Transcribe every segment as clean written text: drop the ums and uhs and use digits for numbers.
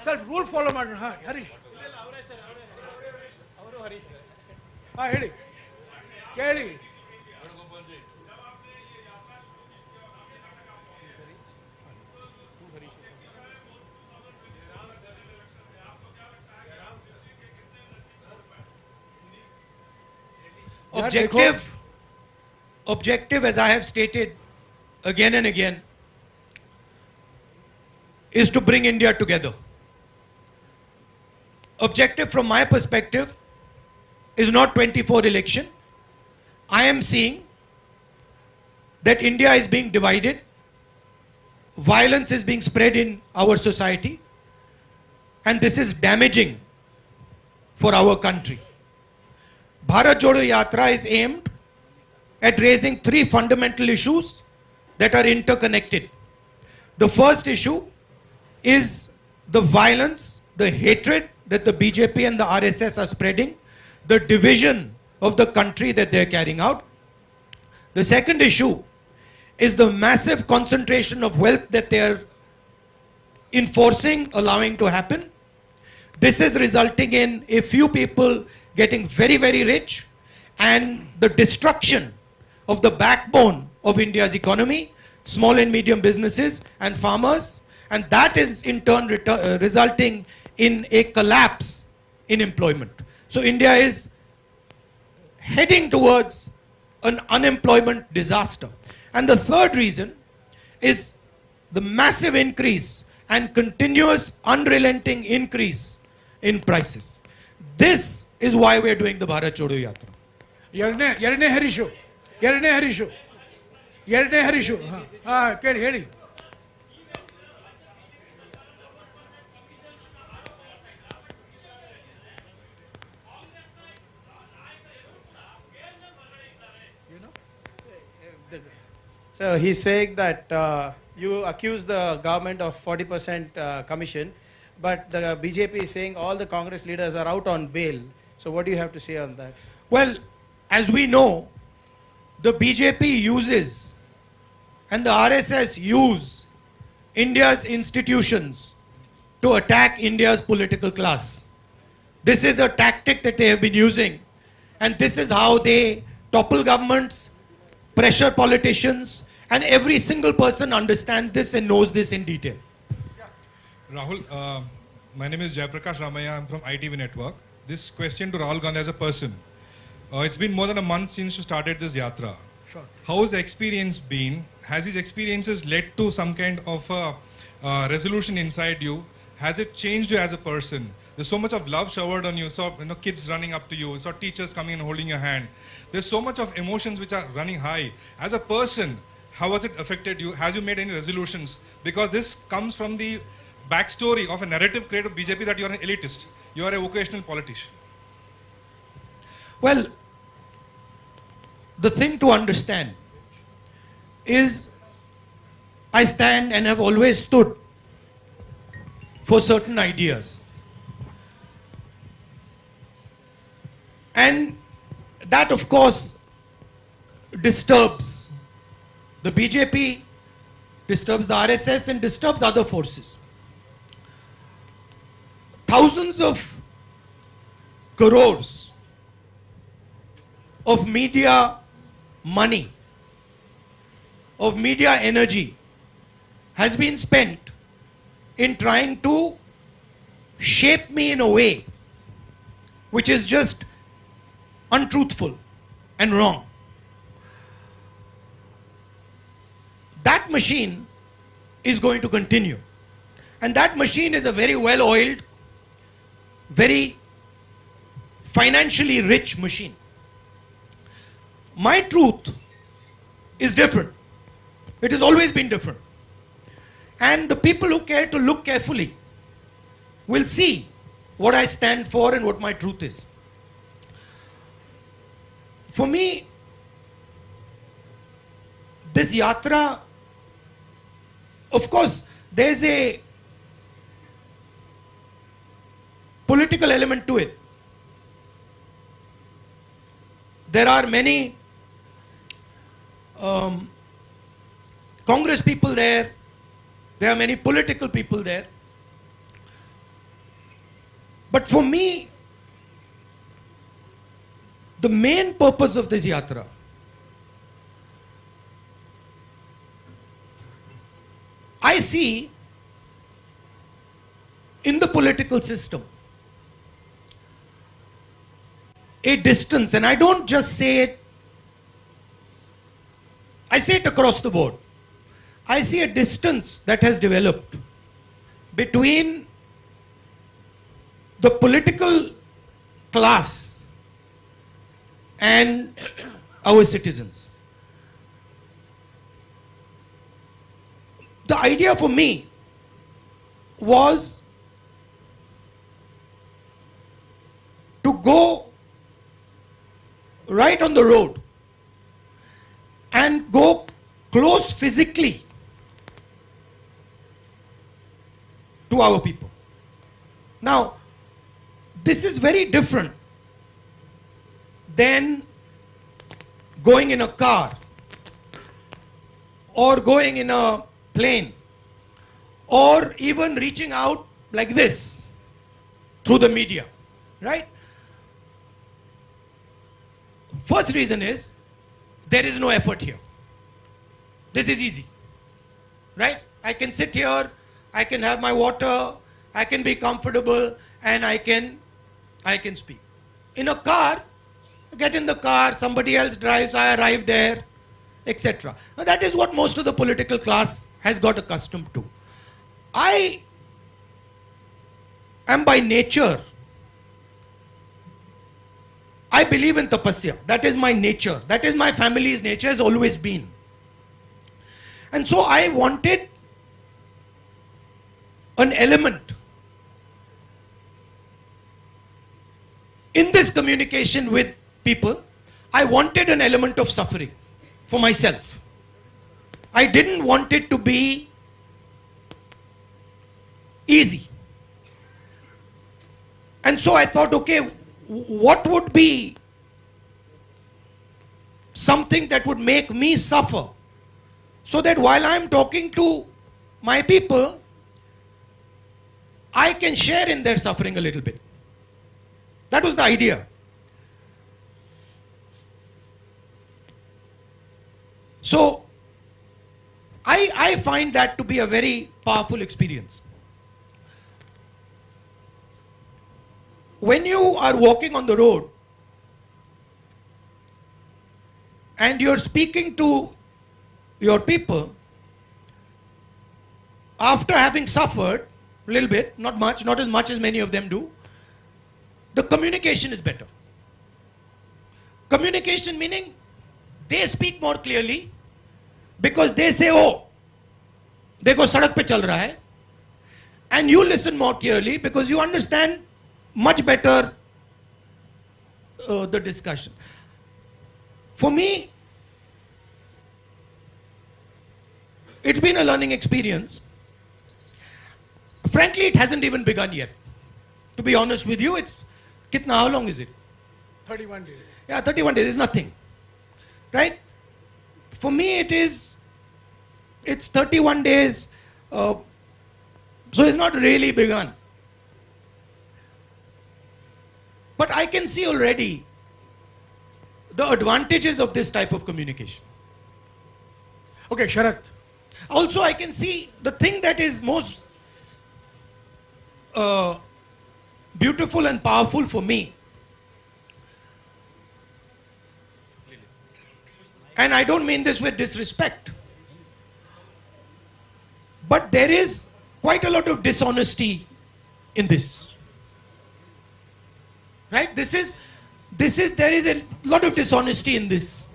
Sir rule follow ಮಾಡೋಣ. ಹಾಂ ಹರೀಶ್, ಹಾಂ ಹೇಳಿ, ಕೇಳಿ. Objective, as I have stated again and again, is to bring India together. Objective from my perspective is not 24 election. I am seeing that India is being divided. Violence is being spread in our society, and this is damaging for our country. Bharat Jodo Yatra is aimed at raising three fundamental issues that are interconnected. The first issue is the violence, the hatred that the BJP and the RSS are spreading, the division of the country that they are carrying out. The second issue is the massive concentration of wealth that they are enforcing, allowing to happen. This is resulting in a few people getting very, very rich and the destruction of the backbone of India's economy, small and medium businesses and farmers, and that is in turn resulting in a collapse in employment. So India is heading towards an unemployment disaster. And the third reason is the massive increase and continuous unrelenting increase in prices. This is why we are doing the Bharat Jodo Yatra. ಎರಡನೇ ಹರೀಶು ಹಾಂ ಕೇಳಿ ಹೇಳಿ. So he's saying that you accuse the government of 40% commission, but the BJP is saying all the Congress leaders are out on bail. So what do you have to say on that? Well, as we know, the BJP uses and the RSS use India's institutions to attack India's political class. This is a tactic that they have been using, and this is how they topple governments, pressure politicians, and every single person understands this and knows this in detail. Rahul, my name is Jayaprakash Ramaya. I'm from ITV Network. This question to Rahul Gandhi as a person. It's been more than a month since you started this yatra. Sure. How has the experience been? Has these experiences led to some kind of resolution inside you? Has it changed you as a person? There's so much of love showered on you. Saw kids running up to you. Saw teachers coming and holding your hand. There's so much of emotions which are running high. As a person, how has it affected you? Has you made any resolutions? Because this comes from the backstory of a narrative created by BJP that you are an elitist. You are a vocational politician. Well, the thing to understand is I stand and have always stood for certain ideas. And that, of course, disturbs the BJP, disturbs the RSS, and disturbs other forces. Thousands of crores of media money, of media energy has been spent in trying to shape me in a way which is just untruthful and wrong. That machine is going to continue. And that machine is a very well-oiled, very financially rich machine. My truth is different. It has always been different. And the people who care to look carefully will see what I stand for and what my truth is. For me, this yatra, of course, there's a political element to it. There are many Congress people there. There are many political people there. But for me, the main purpose of this yatra I see in the political system a distance, and I don't just say it, I say it across the board. I see a distance that has developed between the political class and our citizens. The idea for me was to go right on the road and go close physically to our people. Now, this is very different than going in a car or going in a plane or even reaching out like this through the media, right? First reason is there is no effort here. This is easy, right? I can sit here, I can have my water, I can be comfortable, and I can speak. In a car, get in the car, somebody else drives, I arrive there, etc. Now that is what most of the political class has got accustomed to. I am by nature, I believe in tapasya. That is my nature. That is my family's nature, has always been. And so I wanted an element in this communication with people. I wanted an element of suffering for myself. I didn't want it to be easy. And so I thought, okay, what would be something that would make me suffer so that while I'm talking to my people, I can share in their suffering a little bit. That was the idea. So I find that to be a very powerful experience. When you are walking on the road and you're speaking to your people, after having suffered a little bit, not much, not as much as many of them do, the communication is better. Communication meaning they speak more clearly because they say, oh, देखो सड़क पे चल रहा है, and you listen more clearly because you understand much better the discussion. For me, it's been a learning experience. Frankly, it hasn't even begun yet. To be honest with you, it's kitna, how long is it? 31 days. Yeah, 31 days is nothing, right? For me, it's 31 days, so it's not really begun. But I can see already the advantages of this type of communication. Okay, Sharath. Also, I can see the thing that is most beautiful and powerful for me, and I don't mean this with disrespect, but there is quite a lot of dishonesty in this. Right? There is a lot of dishonesty in this.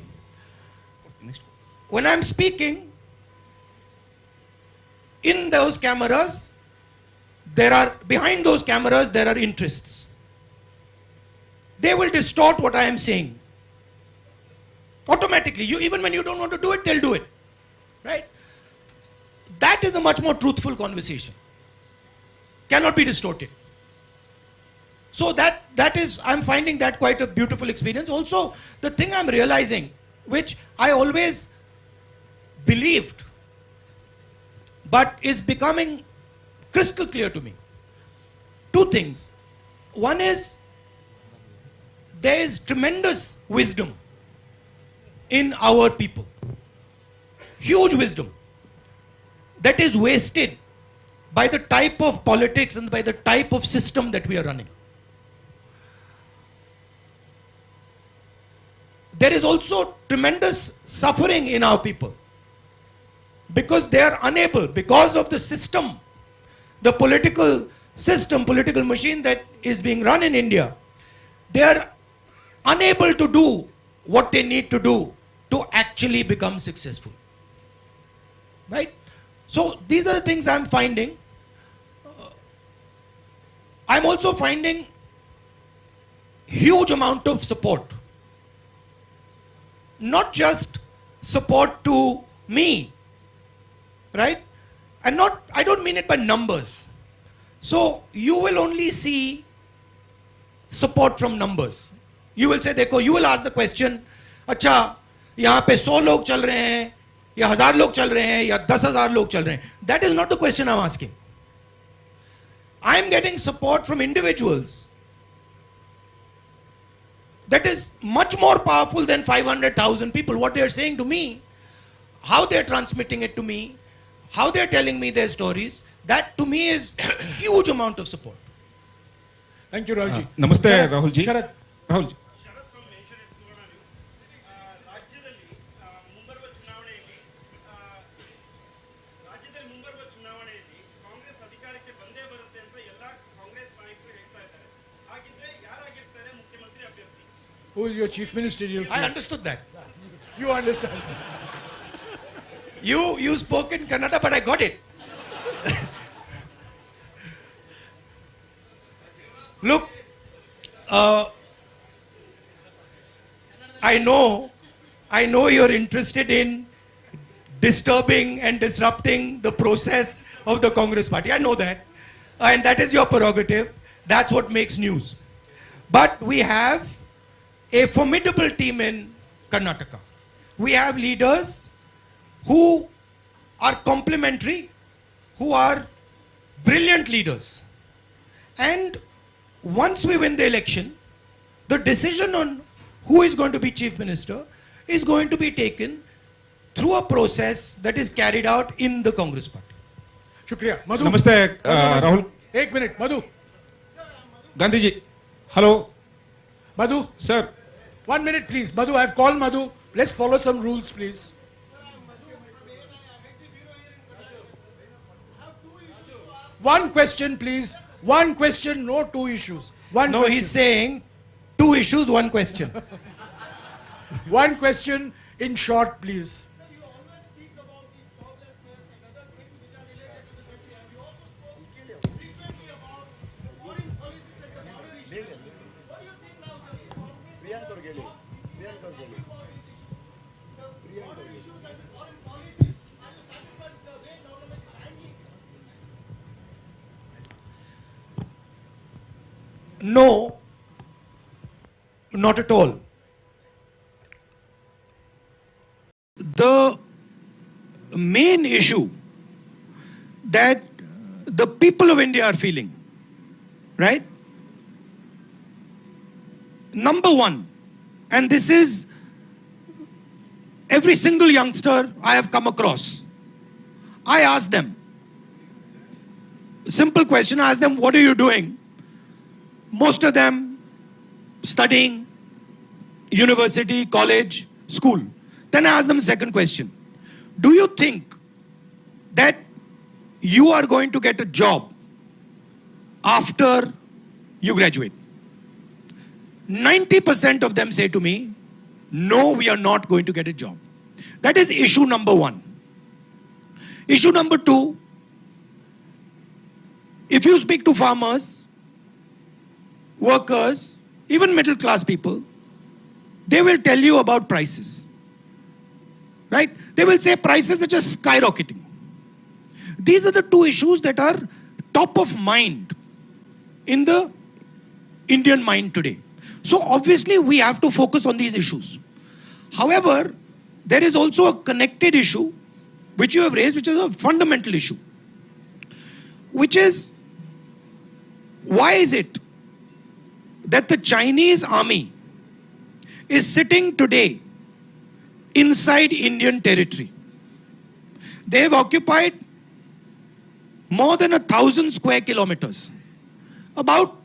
When I'm speaking, in those cameras, behind those cameras, there are interests. They will distort what I am saying. Automatically. Even when you don't want to do it, they'll do it. Right? That is a much more truthful conversation. Cannot be distorted. So that is, I'm finding that quite a beautiful experience. Also, the thing I'm realizing, which I always believed, but is becoming crystal clear to me. Two things. One is, there is tremendous wisdom in our people. Huge wisdom that is wasted by the type of politics and by the type of system that we are running. There is also tremendous suffering in our people because they are unable, because of the system, the political system, political machine that is being run in India, they are unable to do what they need to do to actually become successful. Right? So these are the things I'm finding. I'm also finding huge amount of support. Not just support to me, right? And I don't mean it by numbers. So you will only see support from numbers. You will say, देखो, you will ask the question, अच्छा, यहाँ पे 100 लोग चल रहे हैं, या 1000 लोग चल रहे हैं, या 10,000 लोग चल रहे हैं. That is not the question I'm asking. I am getting support from individuals that is much more powerful than 500,000 people. What they are saying to me, how they are transmitting it to me, how they are telling me their stories, that to me is huge amount of support. Thank you, Rahulji. Namaste, Rahulji. Sharat. Rahulji. Sharath from nation at Suvarna news. ರಾಜ್ಯದಲ್ಲಿ ಮುಂಬರುವ ಚುನಾವಣೆಯಲ್ಲಿ ಕಾಂಗ್ರೆಸ್ ಅಧಿಕಾರಕ್ಕೆ ಬಂದೇ ಬರುತ್ತೆ ಅಂತ ಎಲ್ಲ ಕಾಂಗ್ರೆಸ್ ನಾಯಕರು ಹೇಳ್ತಾ ಇದ್ದಾರೆ. ಹಾಗಿದ್ರೆ ಯಾರಾಗಿರ್ತಾರೆ ಮುಖ್ಯಮಂತ್ರಿ ಅಭ್ಯರ್ಥಿ? Who is your chief ministerial I friend? understood that. You understand. You spoke in Kannada, but I got it. Look, I know you're interested in disturbing and disrupting the process of the Congress party. I know that. And that is your prerogative. That's what makes news. But we have a formidable team in Karnataka. We have leaders who are complementary, who are brilliant leaders. And once we win the election, the decision on who is going to be chief minister is going to be taken through a process that is carried out in the Congress party. Shukriya. Madhu. Namaste, Rahul. Ek minute. Madhu. Gandhi ji. Hello. Madhu. Sir. 1 minute, please. Madhu, I've called Madhu. Let's follow some rules, please. One question, please. One question, no two issues. One No, question. he's saying 2 issues, 1 question. One question in short, please. You always speak about the joblessness and other things which are related to the country, and you also spoke frequently about the foreign policies and the border issues. What do you think now, sir? Is Congress the border issues, and the foreign policies? Are you satisfied with the way government is handling? No, not at all. The main issue that the people of India are feeling, right? Number one, and this is every single youngster I have come across, I ask them, simple question, I ask them, what are you doing? Most of them studying, university, college, school. Then I ask them second question. Do you think that you are going to get a job after you graduate? 90% of them say to me, no, we are not going to get a job. That is issue number 1. Issue number 2, if you speak to farmers, workers, even middle class people, they will tell you about prices. Right? They will say prices are just skyrocketing. These are the 2 issues that are top of mind in the Indian mind today. So obviously we have to focus on these issues. However, there is also a connected issue which you have raised, which is a fundamental issue, which is, why is it that the Chinese army is sitting today inside Indian territory. They have occupied more than 1,000 square kilometers, about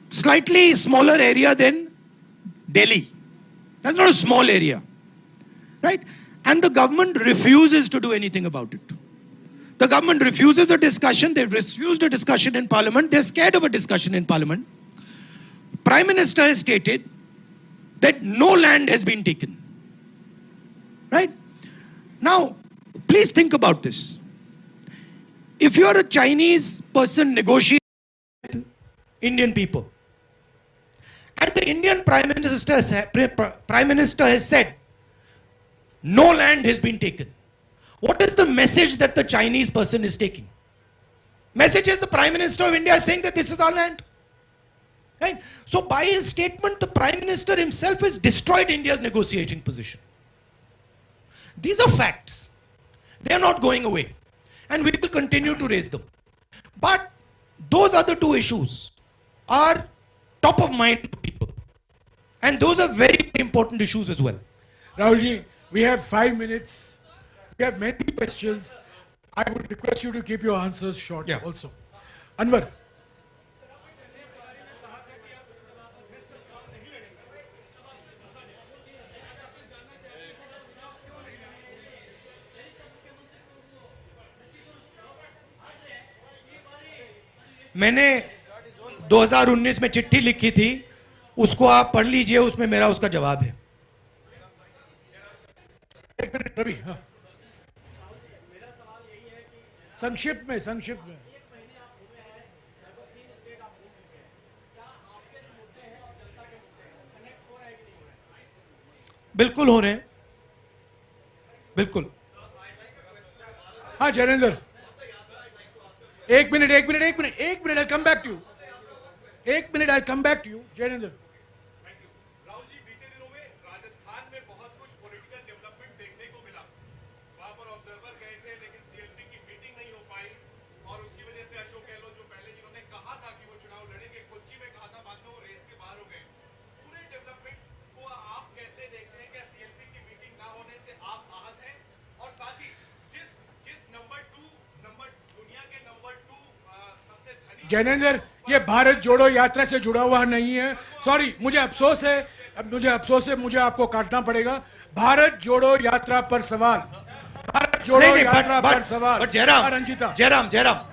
slightly smaller area than Delhi. That's not a small area, right? And the government refuses to do anything about it. The government refuses the discussion. They've refused a discussion in parliament. They're scared of a discussion in parliament. Prime Minister has stated that no land has been taken, right? Now, please think about this. If you're a Chinese person negotiating with Indian people, and the Indian Prime Minister has said, no land has been taken. What is the message that the Chinese person is taking? Message is the Prime Minister of India is saying that this is our land. Right? So by his statement, the Prime Minister himself has destroyed India's negotiating position. These are facts. They are not going away. And we will continue to raise them. But those other two issues are top of mind for people. And those are very, very important issues as well. Rahulji, we have 5 minutes. We have many questions. I would request you to keep your answers short also. Anwar. मैंने 2019 में चिट्ठी लिखी थी, उसको आप पढ़ लीजिए, उसमें मेरा उसका जवाब है. एक मिनट रवि, हाँ. संक्षिप्त में बिल्कुल हो रहे हैं, बिल्कुल. हाँ जयेंद्र, एक minute, I'll come back to you. I'll come back to you, Jayendra. Rahul ji, बीते दिनों में राजस्थान में बहुत कुछ पॉलिटिकल डेवलपमेंट देखने को मिला. वहां पर ऑब्जर्वर गए थे, लेकिन सीएलपी की मीटिंग नहीं हो पाई और उसकी वजह से अशोक गहलोत जो पहले जिन्होंने कहा था कि वो चुनाव लड़ेंगे, कोच्चि में कहा था, बाद में वो रेस के बाहर हो गए. पूरे डेवलपमेंट को आप कैसे देखते हैं? क्या सीएलपी की मीटिंग ना होने से आप आहत हैं? और साथ ही जिस दुनिया के नंबर 2 सबसे धनी जयेंद्र, ये भारत जोड़ो यात्रा से जुड़ा हुआ नहीं है. सॉरी, मुझे अफसोस है, मुझे आपको काटना पड़ेगा. भारत जोड़ो यात्रा पर सवाल. भारत जोड़ो यात्रा पर सवाल. But Jairam,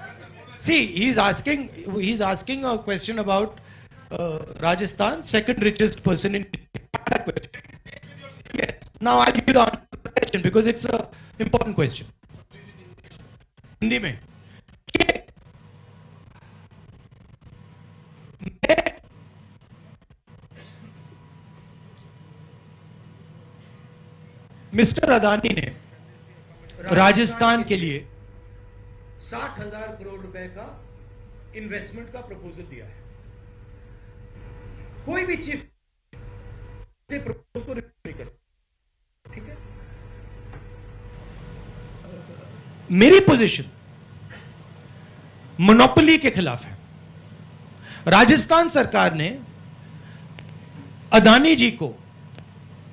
see, he's asking a question about Rajasthan, second richest person in India. Yes. Now I'll give you the answer to the question because it's an important question. Hindi में मिस्टर अदानी ने राजस्थान के लिए 60,000 करोड़ रुपए का इन्वेस्टमेंट का proposal दिया है. कोई भी चीफ से प्रपोजल को रिफ्यूज नहीं कर सकता. ठीक है. मेरी पोजीशन मोनोपोली के खिलाफ है. राजस्थान सरकार ने अदानी जी को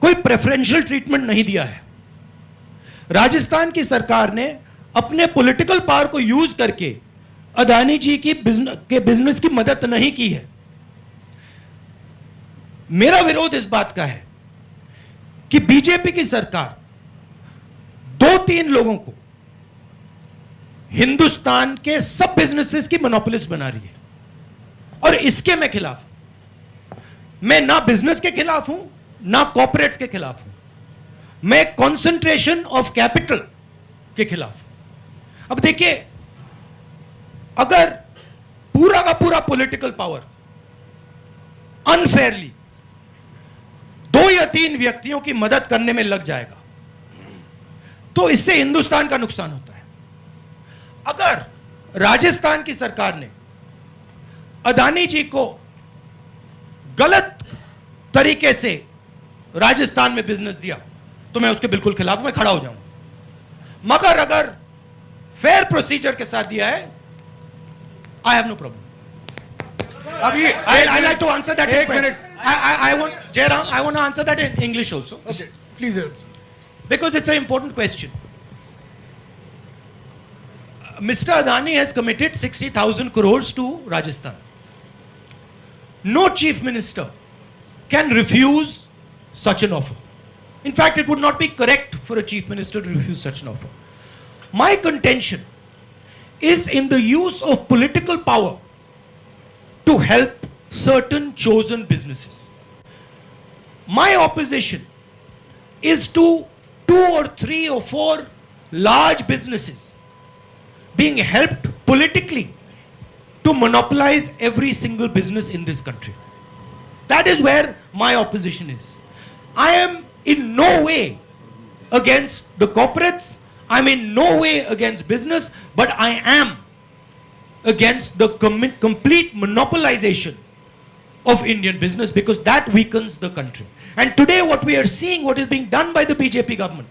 कोई प्रेफरेंशियल ट्रीटमेंट नहीं दिया है. राजस्थान की सरकार ने अपने पॉलिटिकल पावर को यूज करके अदानी जी की बिजनेस की मदद नहीं की है. मेरा विरोध इस बात का है कि बीजेपी की सरकार 2-3 लोगों को हिंदुस्तान के सब बिजनेसेस की मोनोपोलिस्ट बना रही है और इसके मैं खिलाफ हूं. मैं ना बिजनेस के खिलाफ हूं ना कॉर्पोरेट्स के खिलाफ हूं. मैं कंसंट्रेशन ऑफ कैपिटल के खिलाफ. अब देखिए, अगर पूरा का पूरा पॉलिटिकल पावर अनफेयरली 2 या 3 व्यक्तियों की मदद करने में लग जाएगा तो इससे हिंदुस्तान का नुकसान होता है. अगर राजस्थान की सरकार ने अदानी जी को गलत तरीके से राजस्थान में बिजनेस दिया तो मैं उसके बिल्कुल खिलाफ, मैं खड़ा हो जाऊंगा. मगर अगर फेयर प्रोसीजर के साथ दिया है, आई हैव नो प्रॉब्लम. अभी I like to answer that. एक in- minute. I want, Jairam, I want to answer that in English also. Okay, please. Because it's an important question. Mr. Adani has committed 60,000 crores to Rajasthan. No chief minister can refuse such an offer. In fact, it would not be correct for a chief minister to refuse such an offer. My contention is in the use of political power to help certain chosen businesses. My opposition is to 2 or 3 or 4 large businesses being helped politically to monopolize every single business in this country. That is where my opposition is. I am in no way against the corporates. I'm in no way against business, but I am against the complete monopolization of Indian business, because that weakens the country. And today what we are seeing, what is being done by the BJP government,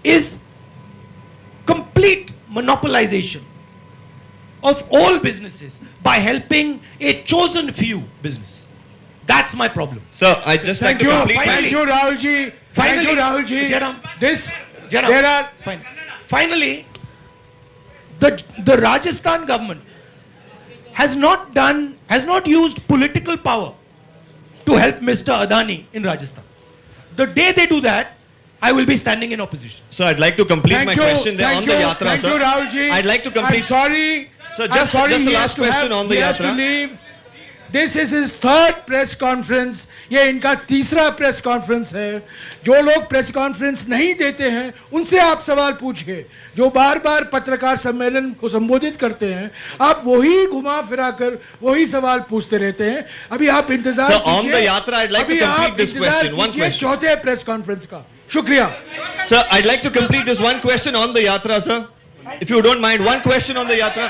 is complete monopolization of all businesses by helping a chosen few businesses. That's my problem. Sir, I just like Thank to you, complete thank you, Rahul ji. Thank you, Finally, Rahul ji. Jairam, This, Jairam, there are. Finally, the Rajasthan government has not used political power to help Mr. Adani in Rajasthan. The day they do that, I will be standing in opposition. Sir, I'd like to complete Thank my you, question there thank on the you, yatra, thank sir. you, Rahul ji. I'd like to complete. I'm sorry. Sir, I'm just sorry the he has last to question have- on the he has to yatra. leave. This is his third press conference. ये इनका तीसरा press conference है. जो लोग press conference नहीं देते हैं उनसे आप सवाल पूछिए. जो बार बार पत्रकार सम्मेलन को संबोधित करते हैं, आप वही घुमा फिरा कर वही सवाल पूछते रहते हैं. अभी आप इंतजार Sir, on कीजिए. the yatra, I'd like to अभी complete आप this इंतजार question. One कीजिए question. चौथे प्रेस कॉन्फ्रेंस का. शुक्रिया. Sir, I'd like to complete this one question on the yatra, sir. If you don't mind, one question on the yatra.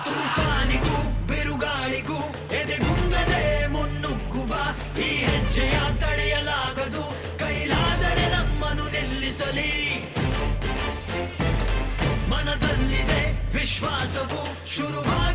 ತುಫಾನಿಗೂ ಬಿರುಗಾಳಿಗೂ ಎದೆಗುಂದದೆ ಮುನ್ನುಗ್ಗುವ ಈ ಹೆಜ್ಜೆಯ ತಡೆಯಲಾಗದು. ಕೈಲಾದರೆ ನಮ್ಮನ್ನು ನಿಲ್ಲಿಸಲಿ. ಮನದಲ್ಲಿದೆ ವಿಶ್ವಾಸವು ಶುರುವಾಗಿ